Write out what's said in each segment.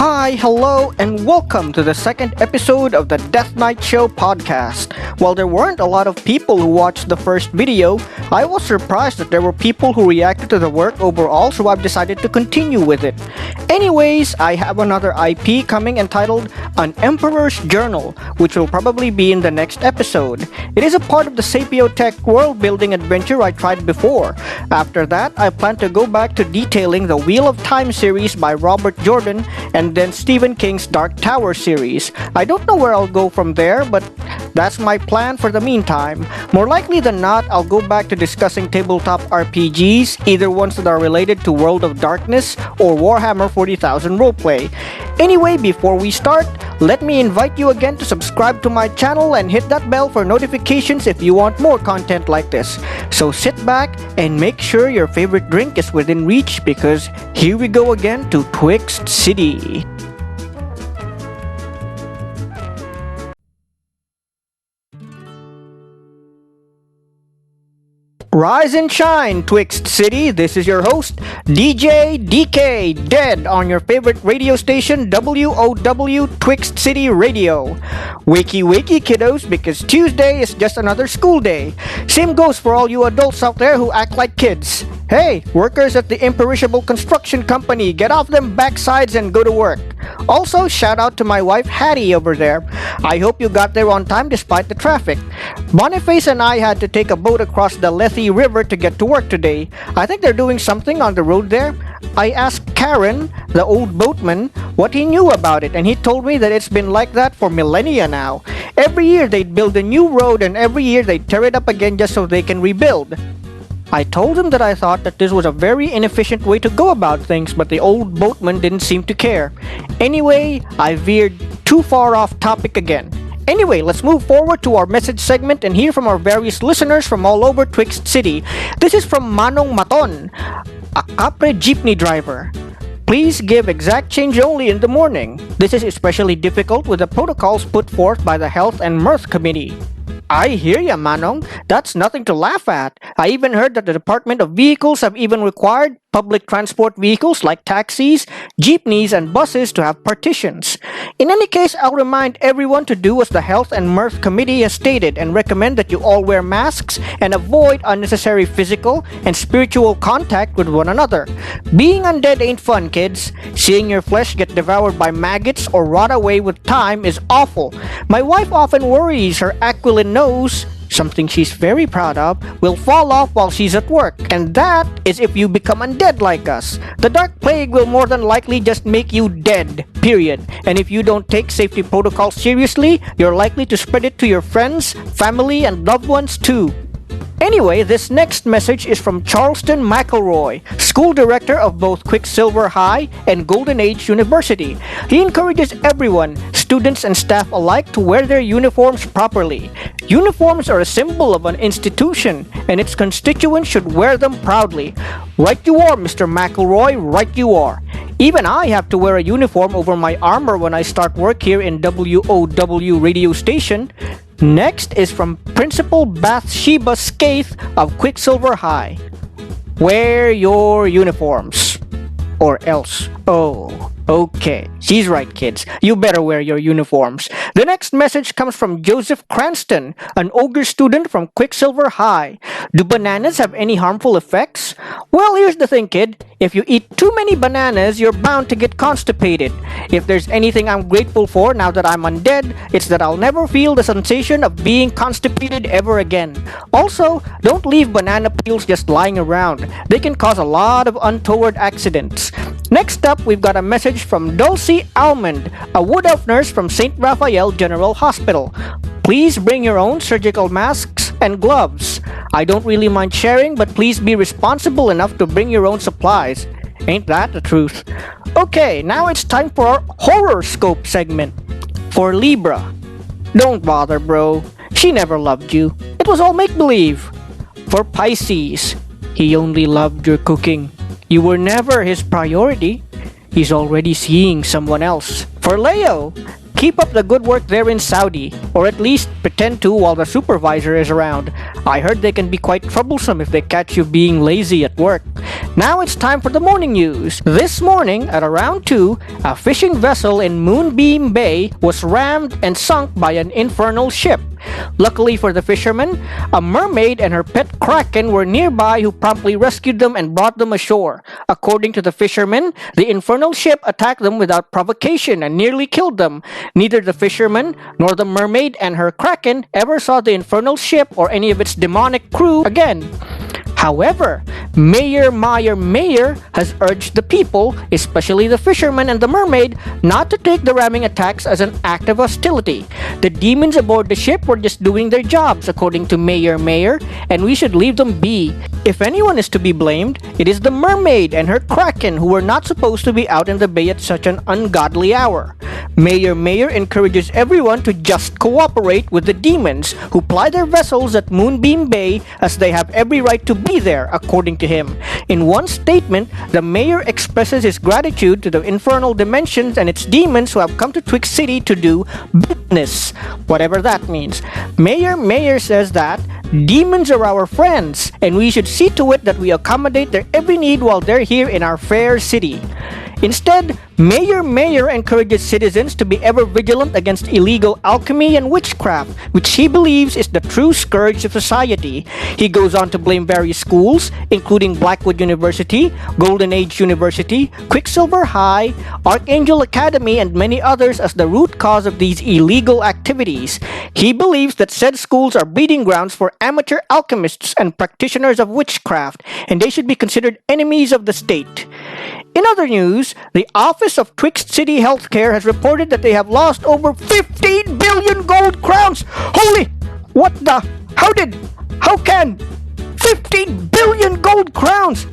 Hi, hello, and welcome to the second episode of the Death Night Show podcast. While there weren't a lot of people who watched the first video, I was surprised that there were people who reacted to the work overall, so I've decided to continue with it. Anyways, I have another IP coming entitled An Emperor's Journal, which will probably be in the next episode. It is a part of the Sapiotech world-building adventure I tried before. After that, I plan to go back to detailing the Wheel of Time series by Robert Jordan and then Stephen King's Dark Tower series. I don't know where I'll go from there, but that's my plan for the meantime. More likely than not, I'll go back to discussing tabletop RPGs, either ones that are related to World of Darkness or Warhammer 40,000 roleplay. Anyway, before we start, let me invite you again to subscribe to my channel and hit that bell for notifications if you want more content like this. So sit back and make sure your favorite drink is within reach, because here we go again to Twixt City. Rise and shine, Twixt City. This is your host, DJ DK, dead on your favorite radio station, WOW Twixt City Radio. Wakey wakey, kiddos, because Tuesday is just another school day. Same goes for all you adults out there who act like kids. Hey, workers at the Imperishable Construction Company, get off them backsides and go to work. Also, shout out to my wife Hattie over there. I hope you got there on time despite the traffic. Boniface and I had to take a boat across the Lethe River to get to work today. I think they're doing something on the road there. I asked Karen, the old boatman, what he knew about it, and he told me that it's been like that for millennia now. Every year they'd build a new road, and every year they'd tear it up again just so they can rebuild. I told him that I thought that this was a very inefficient way to go about things, but the old boatman didn't seem to care. Anyway, I veered too far off topic again. Anyway, let's move forward to our message segment and hear from our various listeners from all over Twixt City. This is from Manong Maton, a Capre jeepney driver. Please give exact change only in the morning. This is especially difficult with the protocols put forth by the Health and Mirth Committee. I hear ya, Manong. That's nothing to laugh at. I even heard that the Department of Vehicles have even required public transport vehicles like taxis, jeepneys, and buses to have partitions. In any case, I'll remind everyone to do as the Health and Mirth Committee has stated and recommend that you all wear masks and avoid unnecessary physical and spiritual contact with one another. Being undead ain't fun, kids. Seeing your flesh get devoured by maggots or rot away with time is awful. My wife often worries her aquiline nose, something she's very proud of, will fall off while she's at work. And that is if you become undead like us. The Dark Plague will more than likely just make you dead, period. And if you don't take safety protocols seriously, you're likely to spread it to your friends, family, and loved ones too. Anyway, this next message is from Charleston McElroy, school director of both Quicksilver High and Golden Age University. He encourages everyone, students and staff alike, to wear their uniforms properly. Uniforms are a symbol of an institution, and its constituents should wear them proudly. Right you are, Mr. McElroy, right you are. Even I have to wear a uniform over my armor when I start work here in WOW radio station. Next is from Principal Bathsheba Skaith of Quicksilver High. Wear your uniforms, or else. Oh, okay. She's right, kids. You better wear your uniforms. The next message comes from Joseph Cranston, an ogre student from Quicksilver High. Do bananas have any harmful effects? Well, here's the thing, kid. If you eat too many bananas, you're bound to get constipated. If there's anything I'm grateful for now that I'm undead, it's that I'll never feel the sensation of being constipated ever again. Also, don't leave banana peels just lying around. They can cause a lot of untoward accidents. Next up, we've got a message from Dulcie Almond, a wood elf nurse from St. Raphael General Hospital. Please bring your own surgical masks and gloves. I don't really mind sharing, but please be responsible enough to bring your own supplies. Ain't that the truth? Okay, now it's time for our horoscope segment. For Libra, don't bother, bro. She never loved you. It was all make-believe. For Pisces, he only loved your cooking. You were never his priority. He's already seeing someone else. For Leo, keep up the good work there in Saudi, or at least pretend to while the supervisor is around. I heard they can be quite troublesome if they catch you being lazy at work. Now it's time for the morning news. This morning, at around 2, a fishing vessel in Moonbeam Bay was rammed and sunk by an infernal ship. Luckily for the fishermen, a mermaid and her pet kraken were nearby who promptly rescued them and brought them ashore. According to the fishermen, the infernal ship attacked them without provocation and nearly killed them. Neither the fishermen nor the mermaid and her kraken ever saw the infernal ship or any of its demonic crew again. However, Mayor Mayer has urged the people, especially the fishermen and the mermaid, not to take the ramming attacks as an act of hostility. The demons aboard the ship were just doing their jobs, according to Mayor Mayer, and we should leave them be. If anyone is to be blamed, it is the mermaid and her kraken who were not supposed to be out in the bay at such an ungodly hour. Mayor Mayer encourages everyone to just cooperate with the demons who ply their vessels at Moonbeam Bay, as they have every right to be there, according to him. In one statement, the mayor expresses his gratitude to the infernal dimensions and its demons who have come to Twix City to do business, whatever that means. Mayor Mayer says that demons are our friends, and we should see to it that we accommodate their every need while they're here in our fair city. Instead, Mayor Mayer encourages citizens to be ever vigilant against illegal alchemy and witchcraft, which he believes is the true scourge of society. He goes on to blame various schools, including Blackwood University, Golden Age University, Quicksilver High, Archangel Academy, and many others as the root cause of these illegal activities. He believes that said schools are breeding grounds for amateur alchemists and practitioners of witchcraft, and they should be considered enemies of the state. In other news, the Office of Twix City Healthcare has reported that they have lost over 15 billion gold crowns. Holy! What the? How can? 15 billion gold crowns!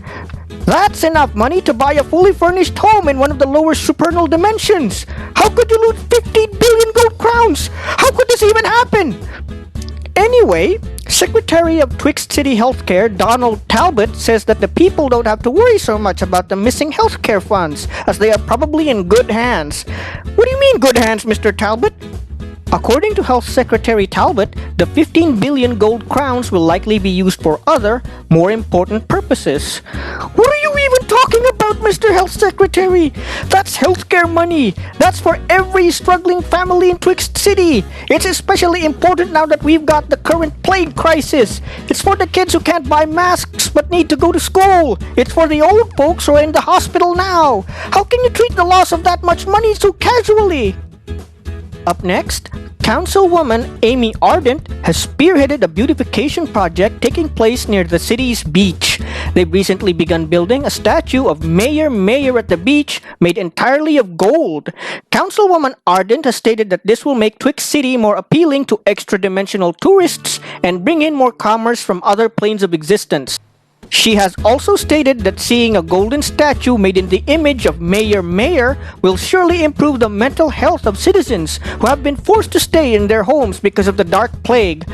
That's enough money to buy a fully furnished home in one of the lower supernal dimensions. How could you lose 15 billion gold crowns? How could this even happen? Anyway, Secretary of Twix City Healthcare Donald Talbot says that the people don't have to worry so much about the missing healthcare funds, as they are probably in good hands. What do you mean good hands, Mr. Talbot? According to Health Secretary Talbot, the 15 billion gold crowns will likely be used for other, more important purposes. What are you even talking about, Mr. Health Secretary? That's healthcare money. That's for every struggling family in Twixt City. It's especially important now that we've got the current plague crisis. It's for the kids who can't buy masks but need to go to school. It's for the old folks who are in the hospital now. How can you treat the loss of that much money so casually? Up next, Councilwoman Amy Ardent has spearheaded a beautification project taking place near the city's beach. They've recently begun building a statue of Mayor Mayer at the beach made entirely of gold. Councilwoman Ardent has stated that this will make Twix City more appealing to extra-dimensional tourists and bring in more commerce from other planes of existence. She has also stated that seeing a golden statue made in the image of Mayor Mayer will surely improve the mental health of citizens who have been forced to stay in their homes because of the dark plague.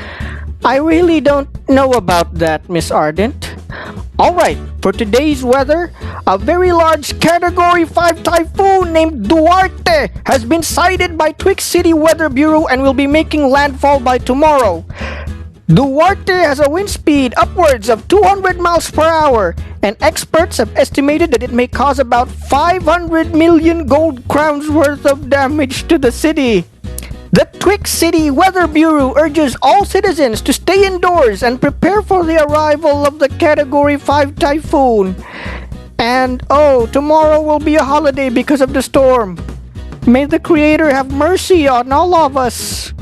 I really don't know about that, Miss Ardent. Alright, for today's weather, a very large Category 5 typhoon named Duarte has been sighted by Twix City Weather Bureau and will be making landfall by tomorrow. Duarte has a wind speed upwards of 200 miles per hour, and experts have estimated that it may cause about 500 million gold crowns worth of damage to the city. The Twix City Weather Bureau urges all citizens to stay indoors and prepare for the arrival of the Category 5 typhoon. And tomorrow will be a holiday because of the storm. May the Creator have mercy on all of us.